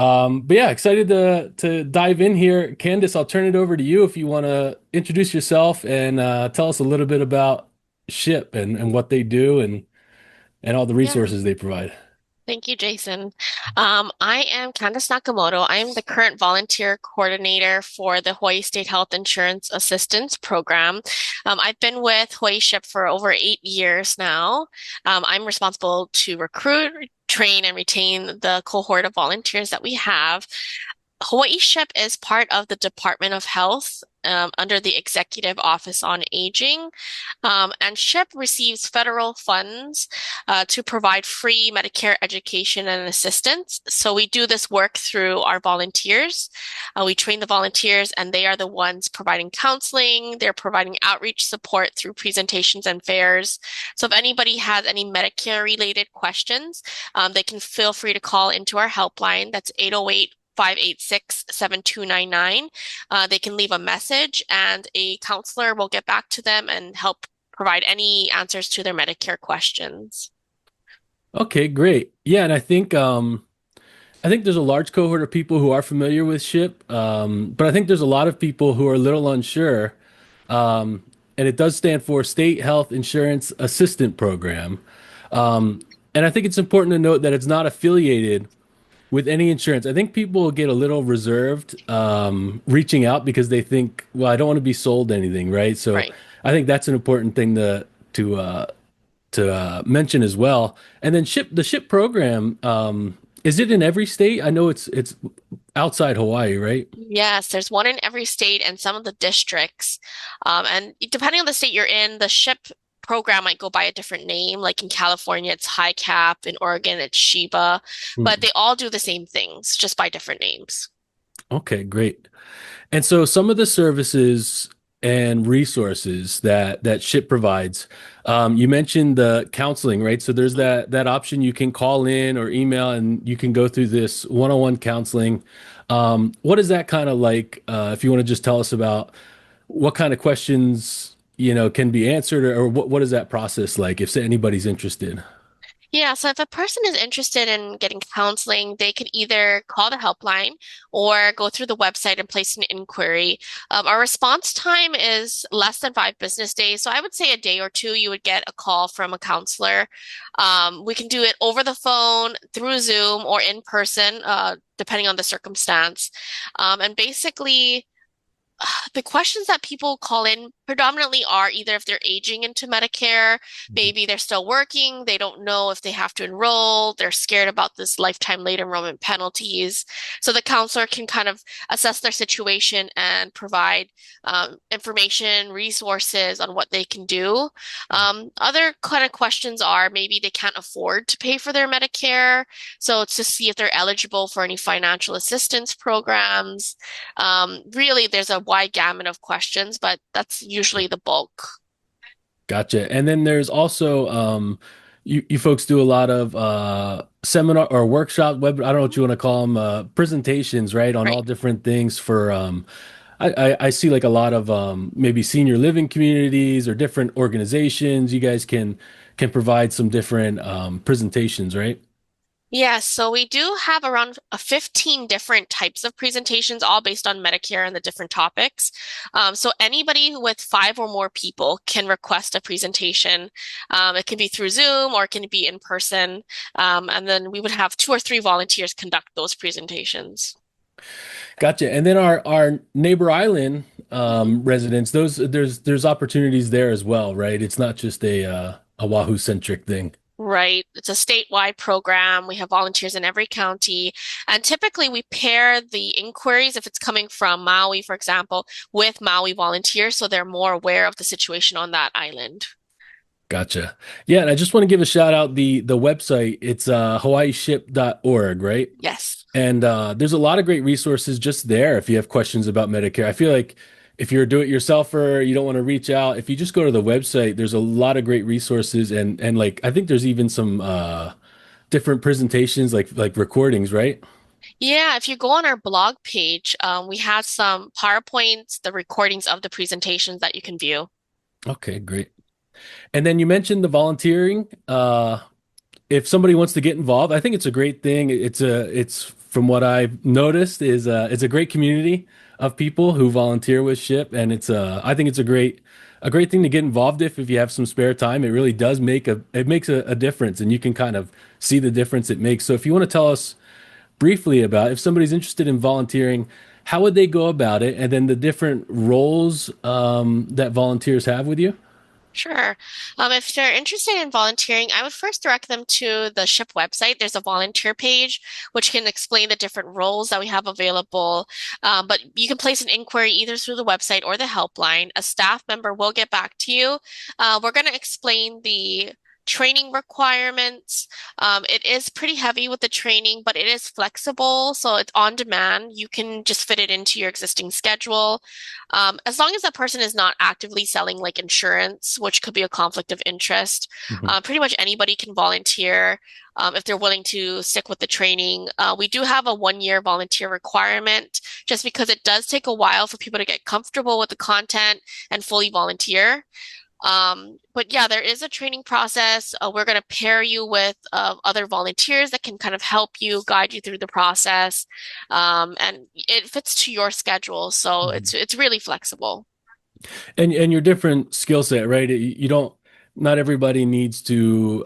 But yeah, excited to dive in here. Candice, I'll turn it over to you if you want to introduce yourself and tell us a little bit about SHIP and what they do and all the Yeah, resources they provide. thank you, Jason. I am Candace Nakamoto. I am the current volunteer coordinator for the Hawaii State Health Insurance Assistance Program. I've been with Hawaii SHIP for over 8 years now. I'm responsible to recruit, train, and retain the cohort of volunteers that we have. Hawaii SHIP is part of the Department of Health under the Executive Office on Aging. And SHIP receives federal funds to provide free Medicare education and assistance. So we do this work through our volunteers. We train the volunteers, and they are the ones providing counseling. They're providing outreach support through presentations and fairs. So if anybody has any Medicare related questions, they can feel free to call into our helpline. That's 808 586 7299. They can leave a message and a counselor will get back to them and help provide any answers to their Medicare questions. Okay, great. Yeah, and I think there's a large cohort of people who are familiar with SHIP, but I think there's a lot of people who are a little unsure. And it does stand for State Health Insurance Assistant Program. And I think it's important to note that it's not affiliated with any insurance. I think people get a little reserved reaching out because they think, well, I don't want to be sold anything, right? So Right. I think that's an important thing to mention as well. And then the ship program, is it in every state? I know it's outside Hawaii, right? Yes, there's one in every state and some of the districts. And depending on the state you're in, the SHIP program might go by a different name. Like in California, it's High Cap. In Oregon, it's Sheba. But Hmm. they all do the same things, just by different names. Okay, great. And so some of the services and resources that SHIP provides, you mentioned the counseling, right? So there's that option you can call in or email, and you can go through this one-on-one counseling. What is that kind of like? If you want to just tell us about what kind of questions can be answered, or what is that process like if anybody's interested? Yeah, so if a person is interested in getting counseling, they could either call the helpline or go through the website and place an inquiry. Our response time is less than 5 business days. So I would say a day or two, you would get a call from a counselor. We can do it over the phone, through Zoom, or in person, depending on the circumstance. And basically, the questions that people call in predominantly are either if they're aging into Medicare, maybe they're still working, they don't know if they have to enroll, they're scared about this lifetime late enrollment penalties. So the counselor can kind of assess their situation and provide information, resources on what they can do. Other kind of questions are maybe they can't afford to pay for their Medicare, so it's to see if they're eligible for any financial assistance programs. Really, there's a wide gamut of questions, but that's usually the bulk. Gotcha. And then there's also you folks do a lot of seminar or workshop web, I don't know what you want to call them, presentations, right, on all Right. different things for I see like a lot of maybe senior living communities or different organizations. You guys can provide some different presentations, right? Yes, so we do have around 15 different types of presentations, all based on Medicare and the different topics. So anybody with five or more people can request a presentation. It can be through Zoom or it can be in person. And then we would have two or three volunteers conduct those presentations. Gotcha. And then our neighbor island Mhm. residents, those there's opportunities there as well, right? It's not just a Wahoo centric thing. Right. It's a statewide program. We have volunteers in every county. And typically we pair the inquiries, if it's coming from Maui, for example, with Maui volunteers so they're more aware of the situation on that island. Gotcha. Yeah, and I just want to give a shout out the website. It's hawaiiship.org, right? Yes. And there's a lot of great resources just there if you have questions about Medicare. I feel like if you're a do-it-yourselfer, you don't want to reach out, if you just go to the website, there's a lot of great resources and like I think there's even some different presentations like recordings, right? Yeah, if you go on our blog page, we have some PowerPoints, the recordings of the presentations that you can view. Okay, great. And then you mentioned the volunteering. if somebody wants to get involved, I think it's a great thing. It's from what I've noticed is it's a great community of people who volunteer with SHIP, and I think it's a great thing to get involved if you have some spare time. It really does it makes a difference, and you can kind of see the difference it makes. So if you want to tell us briefly about if somebody's interested in volunteering, how would they go about it, and then the different roles that volunteers have with you? Sure. If they're interested in volunteering, I would first direct them to the SHIP website. There's a volunteer page which can explain the different roles that we have available. But you can place an inquiry either through the website or the helpline. A staff member will get back to you. We're going to explain the training requirements. It is pretty heavy with the training, but it is flexible, so it's on demand. You can just fit it into your existing schedule. As long as that person is not actively selling like insurance, which could be a conflict of interest, Mhm. pretty much anybody can volunteer if they're willing to stick with the training. We do have a 1 year volunteer requirement just because it does take a while for people to get comfortable with the content and fully volunteer. But yeah, there is a training process. We're going to pair you with other volunteers that can kind of help you, guide you through the process. And it fits to your schedule, so Mhm. it's really flexible. And your different skill set, right? You don't, not everybody needs to,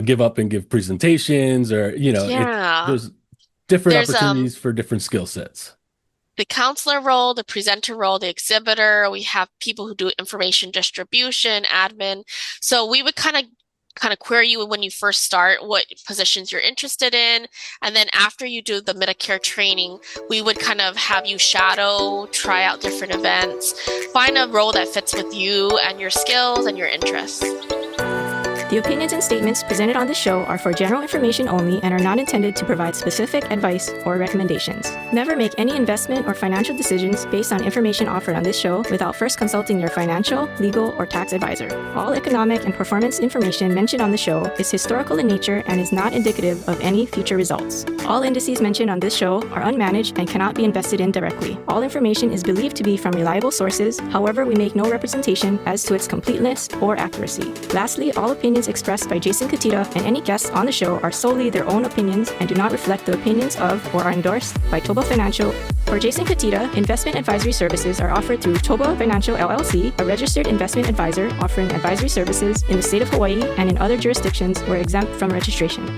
give up and give presentations or, Yeah. there's different There's opportunities for different skill sets. the counselor role, the presenter role, the exhibitor. We have people who do information distribution, admin. So we would kind of query you when you first start what positions you're interested in. And then after you do the Medicare training, we would kind of have you shadow, try out different events, find a role that fits with you and your skills and your interests. The opinions and statements presented on this show are for general information only and are not intended to provide specific advice or recommendations. Never make any investment or financial decisions based on information offered on this show without first consulting your financial, legal, or tax advisor. All economic and performance information mentioned on the show is historical in nature and is not indicative of any future results. All indices mentioned on this show are unmanaged and cannot be invested in directly. All information is believed to be from reliable sources. However, we make no representation as to its completeness or accuracy. Lastly, all opinions expressed by Jason Katita and any guests on the show are solely their own opinions and do not reflect the opinions of or are endorsed by ToBA Financial. For Jason Katita, investment advisory services are offered through ToBA Financial LLC, a registered investment advisor offering advisory services in the state of Hawaii and in other jurisdictions where exempt from registration.